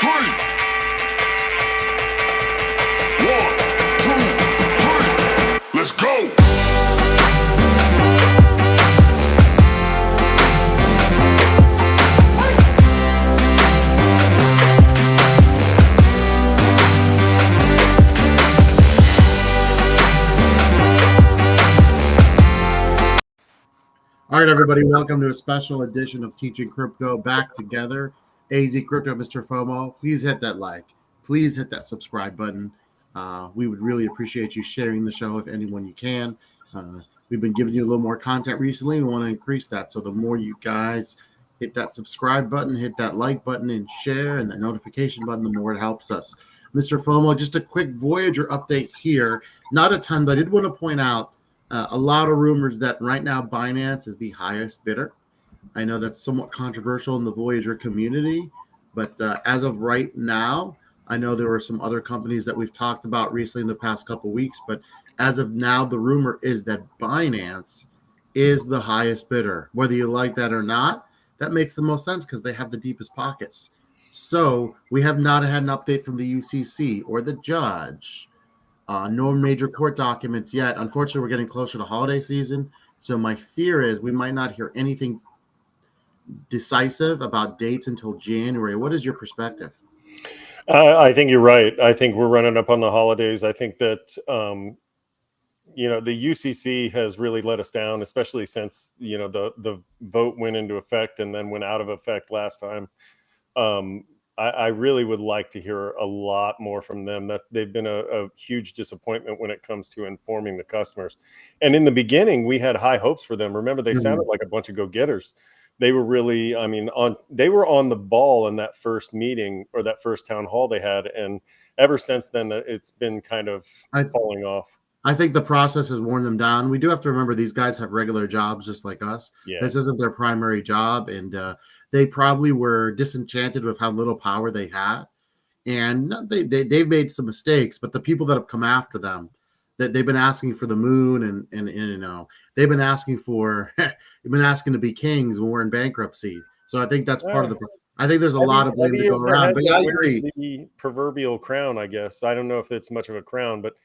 three. 1, 2, 3. Let's go. All right, everybody, welcome to a special edition of Teaching Crypto Back Together. AZcrypto and MrFOMO. Please hit that like. Please hit that subscribe button. We would really appreciate you sharing the show if anyone you can. We've been giving you a little more content recently. We want to increase that. So the more you guys hit that subscribe button, hit that like button, and share, and that notification button, the more it helps us. MrFOMO, just a quick Voyager update here. Not a ton, but I did want to point out a lot of rumors that right now Binance is the highest bidder. I know that's somewhat controversial in the Voyager community, but as of right now, I know there were some other companies that we've talked about recently in the past couple of weeks, but as of now, the rumor is that Binance is the highest bidder. Whether you like that or not, that makes the most sense because they have the deepest pockets. So we have not had an update from the UCC or the judge. No major court documents yet. Unfortunately, we're getting closer to holiday season. So my fear is we might not hear anything decisive about dates until January. What is your perspective? I think you're right. I think we're running up on the holidays. I think that, the UCC has really let us down, especially since, the vote went into effect and then went out of effect last time. I really would like to hear a lot more from them. That they've been a huge disappointment when it comes to informing the customers. And in the beginning, we had high hopes for them. Remember, they sounded like a bunch of go-getters. They were really, they were on the ball in that first meeting or that first town hall they had. And ever since then, it's been kind of falling off. I think the process has worn them down. We do have to remember these guys have regular jobs just like us. Yeah. This isn't their primary job, and they probably were disenchanted with how little power they had. And they've made some mistakes, but the people that have come after them, that they've been asking for the moon, and they've been asking for, they've been asking to be kings when we're in bankruptcy. So I think that's part of the. I think there's a lot of blame to go around. But I agree. The proverbial crown, I guess. I don't know if it's much of a crown, but.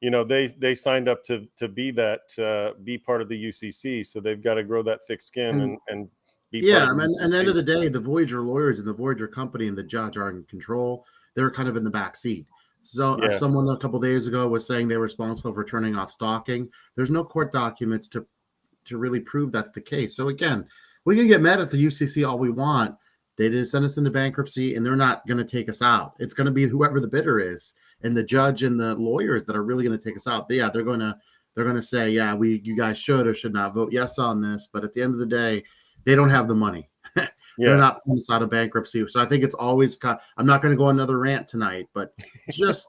They signed up to be that be part of the UCC, so they've got to grow that thick skin and be. Yeah, and at the end of the day, the Voyager lawyers and the Voyager company and the judge are in control. They're kind of in the back seat. So someone a couple of days ago was saying they were responsible for turning off stalking. There's no court documents to really prove that's the case. So again, we can get mad at the UCC all we want. They didn't send us into bankruptcy, and they're not going to take us out. It's going to be whoever the bidder is. And the judge and the lawyers that are really going to take us out. Yeah, they're going to say, yeah, you guys should or should not vote yes on this. But at the end of the day, they don't have the money. They're not pulling us out of bankruptcy. So I think it's always. I'm not going to go on another rant tonight, but just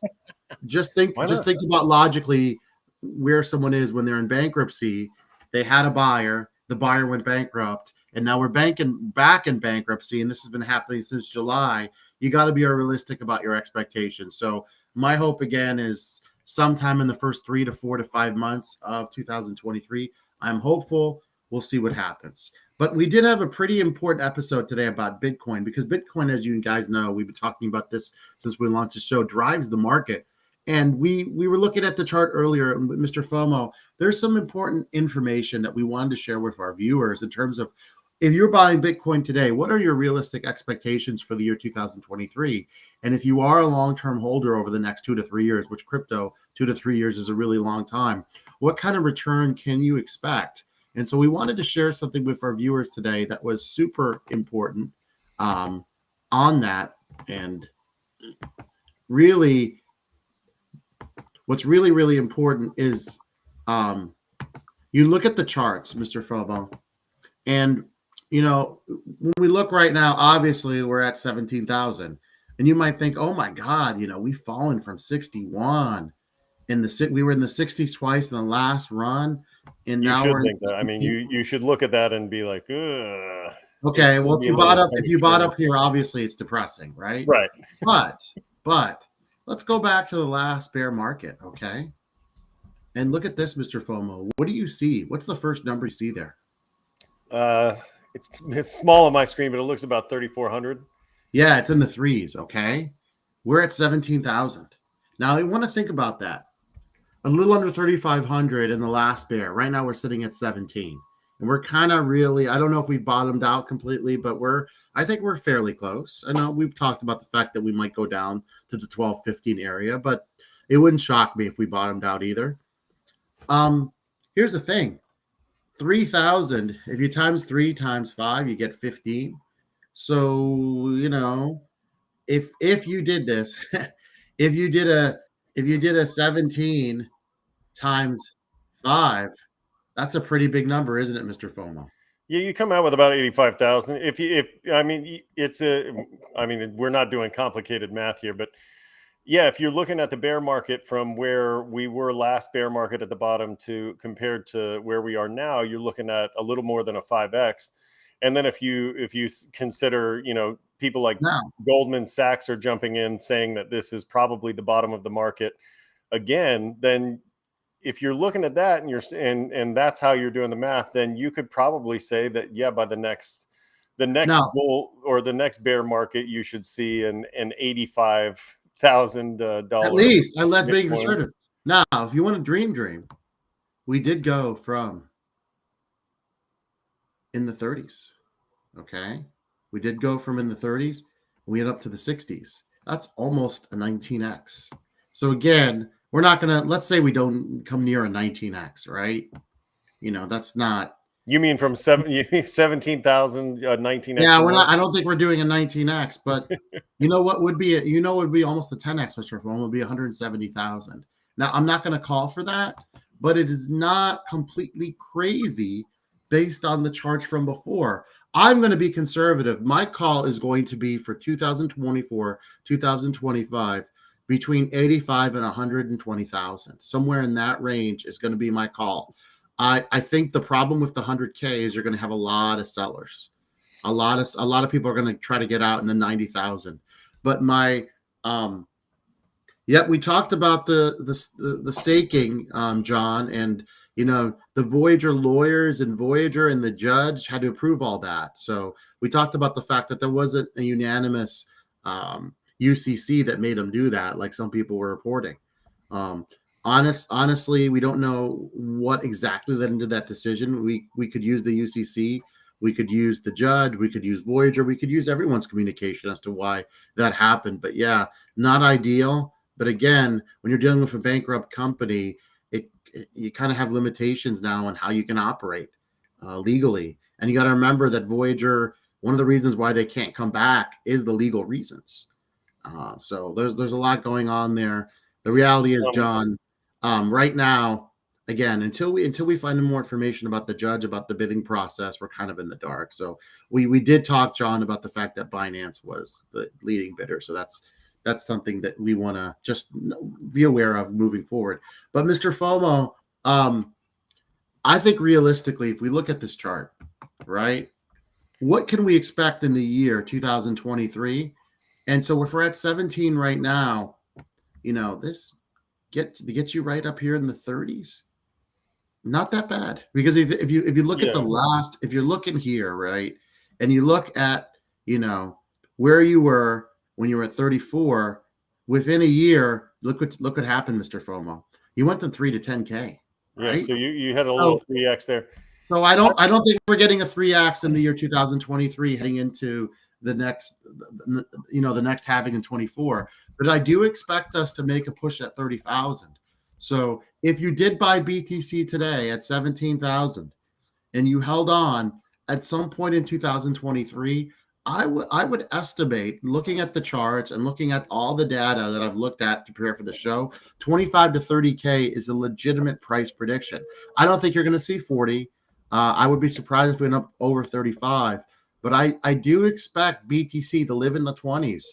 think about logically where someone is when they're in bankruptcy. They had a buyer. The buyer went bankrupt. And now we're back in bankruptcy, and this has been happening since July. You got to be realistic about your expectations. So my hope, again, is sometime in the first 3 to 4 to 5 months of 2023. I'm hopeful. We'll see what happens. But we did have a pretty important episode today about Bitcoin, because Bitcoin, as you guys know, we've been talking about this since we launched the show, drives the market. And we were looking at the chart earlier, MrFOMO. There's some important information that we wanted to share with our viewers in terms of, if you're buying Bitcoin today, what are your realistic expectations for the year 2023? And if you are a long-term holder over the next 2 to 3 years, which crypto, 2 to 3 years is a really long time, what kind of return can you expect? And so we wanted to share something with our viewers today that was super important on that. And really, what's really, really important is you look at the charts, MrFOMO, and when we look right now, obviously we're at 17,000, and you might think, oh my God, we've fallen from 61 we were in the 60s twice in the last run, and now you should think that. I mean, you should look at that and be like, ugh. Okay, well, if you bought up here, obviously it's depressing, right? Right. But let's go back to the last bear market, okay? And look at this, MrFOMO. What do you see? What's the first number you see there? It's small on my screen, but it looks about 3,400. Yeah, it's in the threes. Okay. We're at 17,000. Now, you want to think about that. A little under 3,500 in the last bear. Right now, we're sitting at 17. And we're kind of really, I don't know if we've bottomed out completely, but I think we're fairly close. I know we've talked about the fact that we might go down to the 12, 15 area, but it wouldn't shock me if we bottomed out either. Here's the thing. 3,000, if you times 3 times 5, you get 15. So, if you did this, if you did a 17 times 5, that's a pretty big number, isn't it, Mr. FOMO? Yeah, you come out with about 85,000. We're not doing complicated math here, but yeah, if you're looking at the bear market from where we were last bear market at the bottom to compared to where we are now, you're looking at a little more than a 5x. And then if you consider, people like Now, Goldman Sachs are jumping in saying that this is probably the bottom of the market again, then if you're looking at that and that's how you're doing the math, then you could probably say that, yeah, by the next now, bull or the next bear market, you should see an $85,000 at least, let's be Bitcoin. conservative. Now, if you want to dream, we did go from in the 30s. Okay. We did go from in the 30s. We went up to the 60s. That's almost a 19x. So again, we're not going to, let's say we don't come near a 19x, right? That's not. You mean from 17,000, 19x? Yeah, we're not. I don't think we're doing a 19x, but what would be would be almost a 10x, Mr. Phone, would be 170,000. Now, I'm not going to call for that, but it is not completely crazy based on the charts from before. I'm going to be conservative. My call is going to be for 2024, 2025, between 85 and 120,000. Somewhere in that range is going to be my call. I think the problem with the 100K is you're going to have a lot of sellers. A lot of people are going to try to get out in the 90,000. But we talked about the staking, John, and the Voyager lawyers and Voyager and the judge had to approve all that. So we talked about the fact that there wasn't a unanimous UCC that made them do that, like some people were reporting. Honestly, we don't know what exactly led into that decision. We could use the UCC, we could use the judge, we could use Voyager, we could use everyone's communication as to why that happened. But yeah, not ideal. But again, when you're dealing with a bankrupt company, you kind of have limitations now on how you can operate legally. And you got to remember that Voyager, one of the reasons why they can't come back is the legal reasons. So there's a lot going on there. The reality is, John, right now, again, until we find more information about the judge, about the bidding process, we're kind of in the dark. So we did talk, John, about the fact that Binance was the leading bidder. So that's something that we want to just be aware of moving forward. But Mr. FOMO, I think realistically, if we look at this chart, right, what can we expect in the year 2023? And so if we're at 17 right now, this get you right up here in the 30s. Not that bad, because if you look at the last, if you're looking here, right, and you look at where you were when you were at 34, within a year, look what happened, Mr. FOMO. You went from 3 to 10K. Right? Yeah, so you had a little 3x there. So I don't think we're getting a 3x in the year 2023 heading into the next halving in 24. But I do expect us to make a push at 30,000. So if you did buy BTC today at 17,000 and you held on at some point in 2023, I would estimate, looking at the charts and looking at all the data that I've looked at to prepare for the show, 25 to 30K is a legitimate price prediction. I don't think you're going to see 40. I would be surprised if we went up over 35. But I do expect BTC to live in the 20s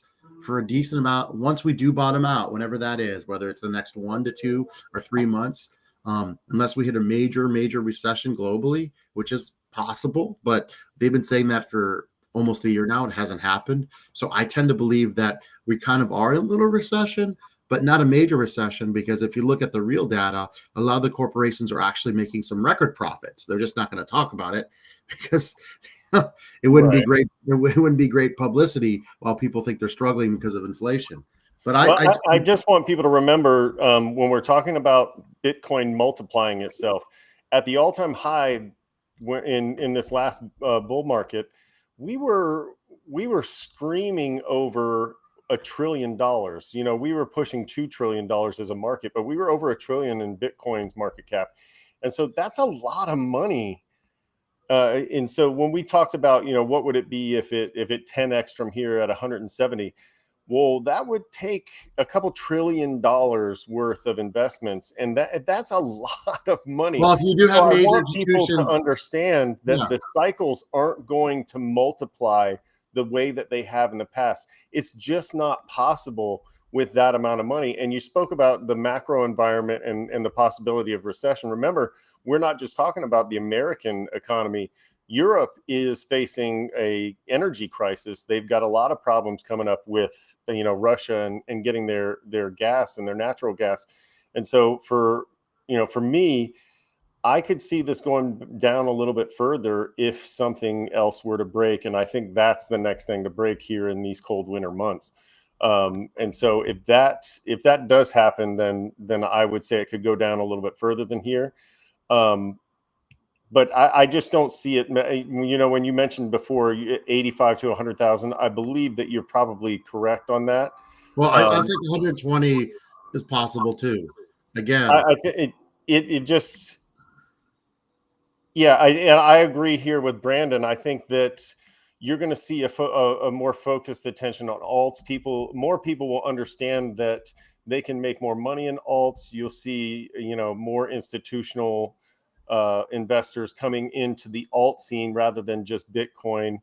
for a decent amount once we do bottom out, whenever that is, whether it's the next 1 to 2 or 3 months, unless we hit a major recession globally, which is possible. But they've been saying that for almost a year now. It hasn't happened. So I tend to believe that we kind of are in a little recession, but not a major recession, because if you look at the real data, a lot of the corporations are actually making some record profits. They're just not going to talk about it because it wouldn't be great. It wouldn't be great publicity while people think they're struggling because of inflation. But I just want people to remember when we're talking about Bitcoin multiplying itself at the all-time high in this last bull market, we were screaming over $1 trillion. You know, we were pushing $2 trillion as a market, but we were over $1 trillion in Bitcoin's market cap, and so that's a lot of money. And so when we talked about, you know, what would it be if it 10x from here at 170? Well, that would take a couple $1 trillion worth of investments, and that's a lot of money. Well, if you do have I major want people institutions, to understand that the cycles aren't going to multiply the way that they have in the past. It's just not possible with that amount of money. And you spoke about the macro environment and the possibility of recession. Remember, we're not just talking about the American economy. Europe is facing a energy crisis. They've got a lot of problems coming up with, you know, Russia and getting their gas and their natural gas. And so for me, I could see this going down a little bit further if something else were to break. And I think that's the next thing to break here in these cold winter months. And so if that does happen, then I would say it could go down a little bit further than here. But I just don't see it. You know, when you mentioned before 85 to 100,000, I believe that you're probably correct on that. Well, I think 120 is possible too. Again, I think it just, yeah, I agree here with Brandon. I think that you're going to see a more focused attention on alts. More people will understand that they can make more money in alts. You'll see, you know, more institutional investors coming into the alt scene rather than just Bitcoin.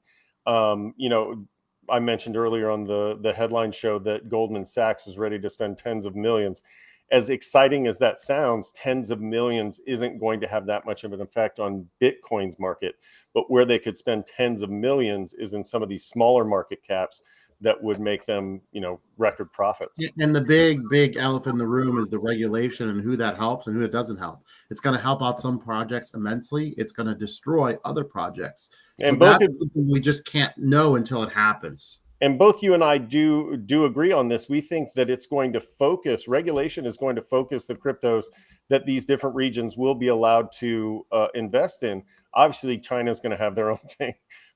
You know, I mentioned earlier on the headline show that Goldman Sachs was ready to spend tens of millions. As exciting as that sounds, tens of millions isn't going to have that much of an effect on Bitcoin's market. But where they could spend tens of millions is in some of these smaller market caps that would make them, you know, record profits. And the big elephant in the room is the regulation and who that helps and who it doesn't help. It's going to help out some projects immensely. It's going to destroy other projects. So that's something we just can't know until it happens. And both you and I do agree on this. We think that it's going to focus, regulation is going to focus the cryptos that these different regions will be allowed to invest in. Obviously, China is going to have their own thing,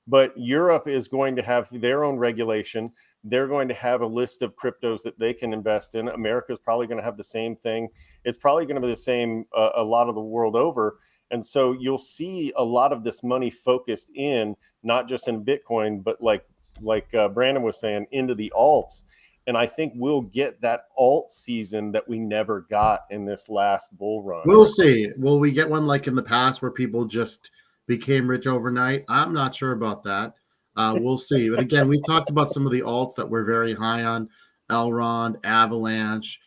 but Europe is going to have their own regulation. They're going to have a list of cryptos that they can invest in. America is probably going to have the same thing. It's probably going to be the same a lot of the world over. And so you'll see a lot of this money focused in, not just in Bitcoin, but like Brandon was saying, into the alts. And I think we'll get that alt season that we never got in this last bull run. We'll see. Will we get one like in the past where people just became rich overnight? I'm not sure about that. We'll see. But again, we've talked about some of the alts that we're very high on: Elrond, Avalanche.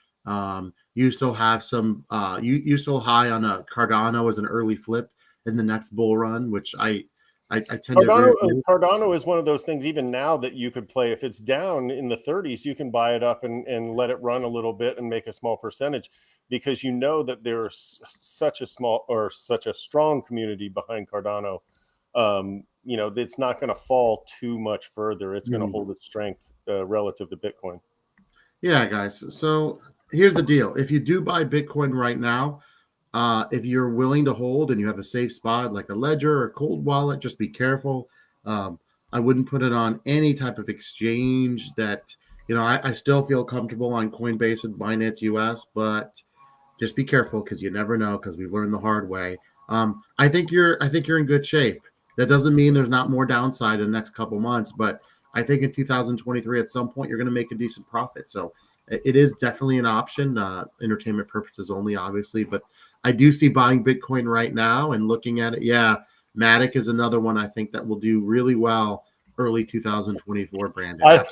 You still have some. You still high on a Cardano as an early flip in the next bull run, which I tend to agree with. Cardano is one of those things even now that you could play. If it's down in the 30s, you can buy it up and let it run a little bit and make a small percentage, because you know that there's such a strong community behind Cardano. You know, it's not going to fall too much further. It's going to hold its strength relative to Bitcoin. Yeah, guys. So here's the deal. If you do buy Bitcoin right now, if you're willing to hold and you have a safe spot like a ledger or cold wallet, just be careful. I wouldn't put it on any type of exchange that, you know, I still feel comfortable on Coinbase and Binance US, but just be careful because you never know, because we've learned the hard way. I think you're in good shape. That doesn't mean there's not more downside in the next couple months, but I think in 2023 at some point you're going to make a decent profit. So it is definitely an option, entertainment purposes only, obviously. But I do see buying Bitcoin right now and looking at it. Yeah, Matic is another one I think that will do really well early 2024, Brandon.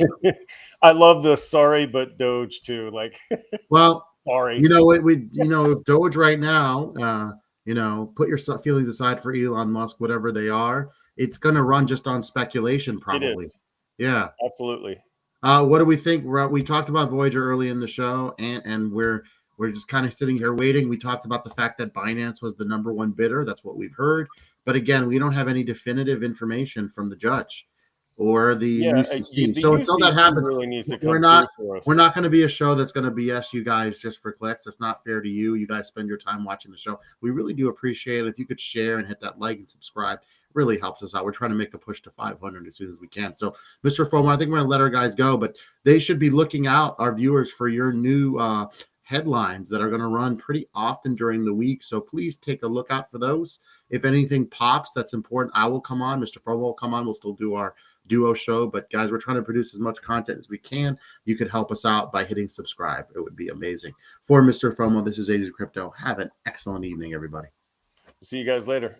I love the sorry but Doge too. Like, well, sorry. You know, if Doge right now, you know, put your feelings aside for Elon Musk, whatever they are, it's going to run just on speculation, probably. It is. Yeah, absolutely. What do we think? We talked about Voyager early in the show, and we're just kind of sitting here waiting. We talked about the fact that Binance was the #1 bidder. That's what we've heard. But again, we don't have any definitive information from the judge or the Yeah, UCC. the So until that UCC happens, really needs to we're come not through for us. we're not going to be a show that's going to BS you guys just for clicks. It's not fair to you. You guys spend your time watching the show. We really do appreciate it. If you could share and hit that like and subscribe, it really helps us out. We're trying to make a push to 500 as soon as we can. So, Mr. FOMO, I think we're going to let our guys go, but they should be looking out, our viewers, for your new headlines that are going to run pretty often during the week. So please take a look out for those. If anything pops that's important, I will come on. Mr. FOMO will come on. We'll still do our duo show. But guys, we're trying to produce as much content as we can. You could help us out by hitting subscribe. It would be amazing. For Mr. FOMO, this is AZcrypto. Have an excellent evening, everybody. See you guys later.